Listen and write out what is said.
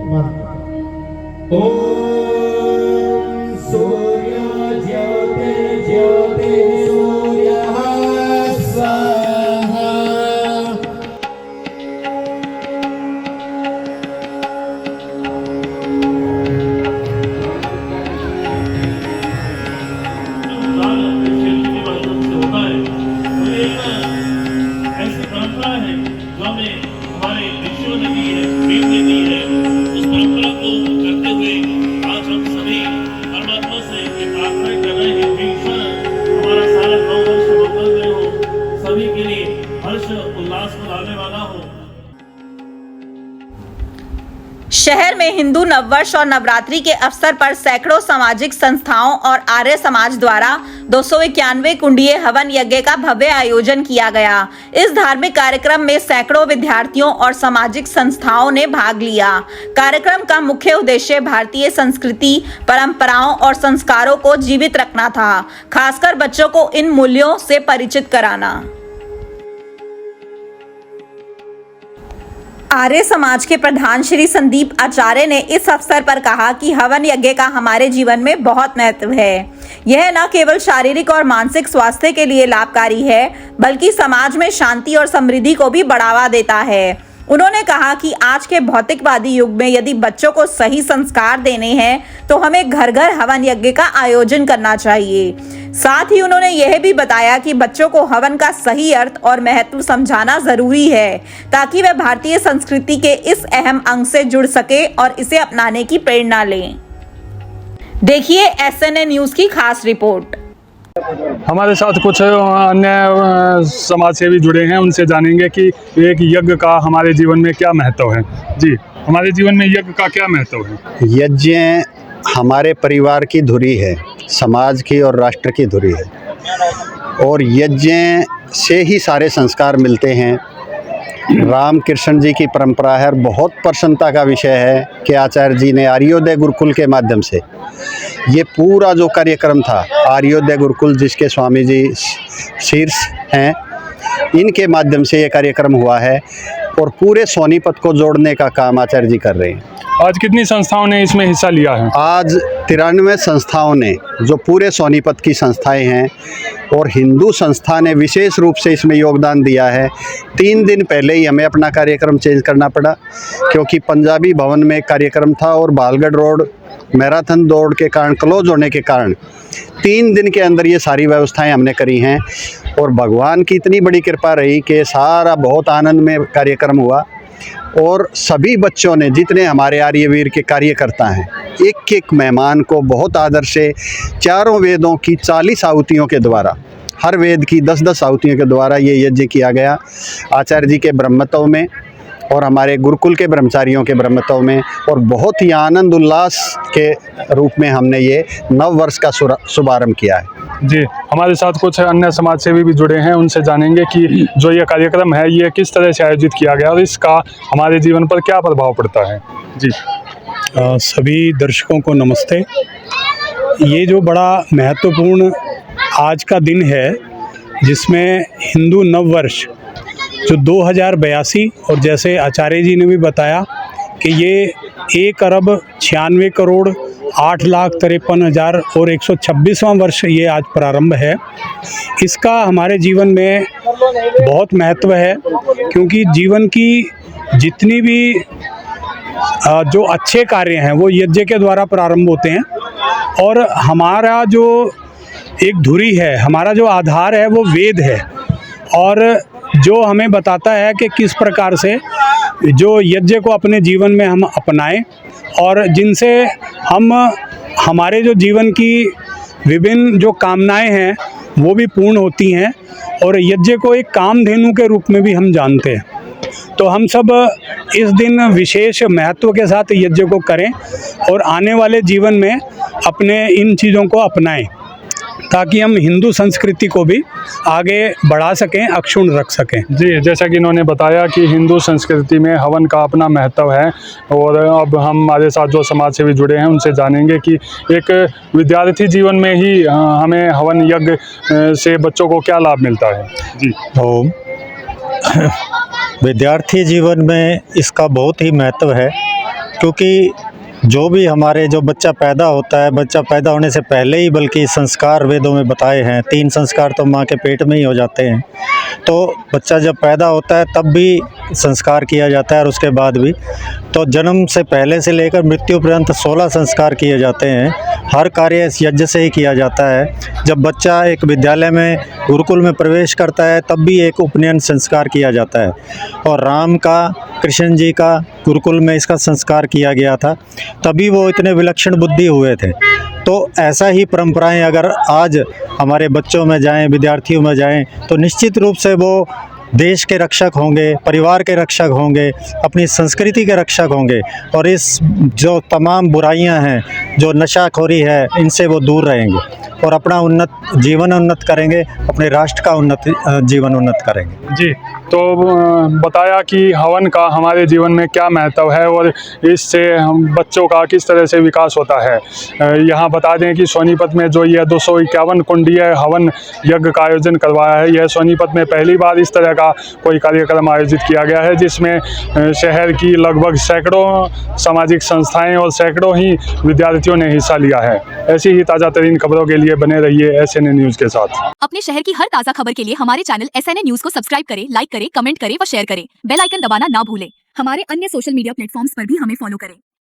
ओम सूर्य ज्योति ज्योति सूर्यः स्वाहा। ऐसी परंपरा है जो हमें हमारे ऋषियों ने दी है, वेद ने दी है। उस परंपरा को करते हुए आज हम सभी परमात्मा से ये प्रार्थना कर रहे हैं कि ईश्वर हमारा सारा 9 वर्ष मंगलमय हो, सभी के लिए हर्ष उल्लास को लाने वाला हो। शहर में हिंदू नववर्ष और नवरात्रि के अवसर पर सैकड़ों सामाजिक संस्थाओं और आर्य समाज द्वारा 291 कुंडीय हवन यज्ञ का भव्य आयोजन किया गया। इस धार्मिक कार्यक्रम में सैकड़ों विद्यार्थियों और सामाजिक संस्थाओं ने भाग लिया। कार्यक्रम का मुख्य उद्देश्य भारतीय संस्कृति, परंपराओं और संस्कारों को जीवित रखना था, खासकर बच्चों को इन मूल्यों से परिचित कराना। आर्य समाज के प्रधान श्री संदीप आचार्य ने इस अवसर पर कहा कि हवन यज्ञ का हमारे जीवन में बहुत महत्व है। यह न केवल शारीरिक और मानसिक स्वास्थ्य के लिए लाभकारी है, बल्कि समाज में शांति और समृद्धि को भी बढ़ावा देता है। उन्होंने कहा कि आज के भौतिकवादी युग में यदि बच्चों को सही संस्कार देने हैं तो हमें घर घर हवन यज्ञ का आयोजन करना चाहिए। साथ ही उन्होंने यह भी बताया कि बच्चों को हवन का सही अर्थ और महत्व समझाना जरूरी है, ताकि वे भारतीय संस्कृति के इस अहम अंग से जुड़ सके और इसे अपनाने की प्रेरणा लें। देखिए SNA न्यूज की खास रिपोर्ट। हमारे साथ कुछ अन्य समाज सेवी जुड़े हैं, उनसे जानेंगे कि एक यज्ञ का हमारे जीवन में क्या महत्व है। जी, हमारे जीवन में यज्ञ का क्या महत्व है? यज्ञ हमारे परिवार की धुरी है, समाज की और राष्ट्र की धुरी है, और यज्ञ से ही सारे संस्कार मिलते हैं। रामकृष्ण जी की परंपरा है और बहुत प्रसन्नता का विषय है कि आचार्य जी ने आर्योदय गुरुकुल के माध्यम से ये पूरा जो कार्यक्रम था, आर्योदय गुरुकुल जिसके स्वामी जी शीर्ष हैं, इनके माध्यम से ये कार्यक्रम हुआ है और पूरे सोनीपत को जोड़ने का काम आचार्य जी कर रहे हैं। आज कितनी संस्थाओं ने इसमें हिस्सा लिया है? आज 93 संस्थाओं ने, जो पूरे सोनीपत की संस्थाएं हैं, और हिंदू संस्था ने विशेष रूप से इसमें योगदान दिया है। 3 दिन पहले ही हमें अपना कार्यक्रम चेंज करना पड़ा, क्योंकि पंजाबी भवन में कार्यक्रम था और बालगढ़ रोड मैराथन दौड़ के कारण, क्लोज होने के कारण 3 दिन के अंदर ये सारी व्यवस्थाएं हमने करी हैं। और भगवान की इतनी बड़ी कृपा रही कि सारा बहुत आनंद में कार्यक्रम हुआ और सभी बच्चों ने, जितने हमारे आर्यवीर के कार्यकर्ता हैं, एक एक मेहमान को बहुत आदर से चारों वेदों की 40 आहुतियों के द्वारा, हर वेद की 10-10 आहुतियों के द्वारा ये यज्ञ किया गया। आचार्य जी के ब्रह्मत्व में और हमारे गुरुकुल के ब्रह्मचारियों के ब्रह्मत्व में, और बहुत ही आनंद उल्लास के रूप में हमने ये नव वर्ष का शुभारंभ किया है। जी, हमारे साथ कुछ अन्य समाज सेवी भी जुड़े हैं, उनसे जानेंगे कि जो ये कार्यक्रम है ये किस तरह से आयोजित किया गया और इसका हमारे जीवन पर क्या प्रभाव पड़ता है। जी, सभी दर्शकों को नमस्ते। ये जो बड़ा महत्वपूर्ण आज का दिन है, जिसमें हिंदू नव वर्ष जो 2082, और जैसे आचार्य जी ने भी बताया कि ये 1,96,08,53,000 और 126वां वर्ष ये आज प्रारंभ है। इसका हमारे जीवन में बहुत महत्व है, क्योंकि जीवन की जितनी भी जो अच्छे कार्य हैं वो यज्ञ के द्वारा प्रारंभ होते हैं। और हमारा जो एक धुरी है, हमारा जो आधार है वो वेद है, और जो हमें बताता है कि किस प्रकार से जो यज्ञ को अपने जीवन में हम अपनाएं, और जिनसे हम हमारे जो जीवन की विभिन्न जो कामनाएं हैं वो भी पूर्ण होती हैं, और यज्ञ को एक कामधेनु के रूप में भी हम जानते हैं। तो हम सब इस दिन विशेष महत्व के साथ यज्ञ को करें और आने वाले जीवन में अपने इन चीज़ों को अपनाएं, ताकि हम हिंदू संस्कृति को भी आगे बढ़ा सकें, अक्षुण्ण रख सकें। जी, जैसा कि इन्होंने बताया कि हिंदू संस्कृति में हवन का अपना महत्व है, और अब हमारे साथ जो समाज सेवी जुड़े हैं उनसे जानेंगे कि एक विद्यार्थी जीवन में ही हमें हवन यज्ञ से बच्चों को क्या लाभ मिलता है। जी, विद्यार्थी जीवन में इसका बहुत ही महत्व है, क्योंकि जो भी हमारे जो बच्चा पैदा होता है, बच्चा पैदा होने से पहले ही बल्कि संस्कार वेदों में बताए हैं, 3 संस्कार तो माँ के पेट में ही हो जाते हैं। तो बच्चा जब पैदा होता है तब भी संस्कार किया जाता है और उसके बाद भी। तो जन्म से पहले से लेकर मृत्यु पर्यंत 16 संस्कार किए जाते हैं। हर कार्य इस यज्ञ से ही किया जाता है। जब बच्चा एक विद्यालय में गुरुकुल में प्रवेश करता है तब भी एक उपनयन संस्कार किया जाता है। और राम का, कृष्ण जी का गुरुकुल में इसका संस्कार किया गया था, तभी वो इतने विलक्षण बुद्धि हुए थे। तो ऐसा ही परंपराएं अगर आज हमारे बच्चों में जाएं, विद्यार्थियों में जाएं, तो निश्चित रूप से वो देश के रक्षक होंगे, परिवार के रक्षक होंगे, अपनी संस्कृति के रक्षक होंगे और इस जो तमाम बुराइयां हैं, जो नशाखोरी है, इनसे वो दूर रहेंगे और अपना जीवन उन्नत करेंगे, अपने राष्ट्र का जीवन उन्नत करेंगे। जी, तो बताया कि हवन का हमारे जीवन में क्या महत्व है और इससे हम बच्चों का किस तरह से विकास होता है। यहाँ बता दें कि सोनीपत में जो यह 251 कुंडीय हवन यज्ञ का आयोजन करवाया है, यह सोनीपत में पहली बार इस तरह का कोई कार्यक्रम आयोजित किया गया है, जिसमें शहर की लगभग सैकड़ों सामाजिक संस्थाएं और सैकड़ों ही विद्यार्थियों ने हिस्सा लिया है। ऐसी ही ताज़ा तरीन खबरों के लिए बने रहिए SNA न्यूज़ के साथ। अपने शहर की हर ताज़ा खबर के लिए हमारे चैनल SNA न्यूज़ को सब्सक्राइब करें, लाइक करें, कमेंट करें व शेयर करें। बेल आइकन दबाना ना भूलें। हमारे अन्य सोशल मीडिया प्लेटफॉर्म्स पर भी हमें फॉलो करें।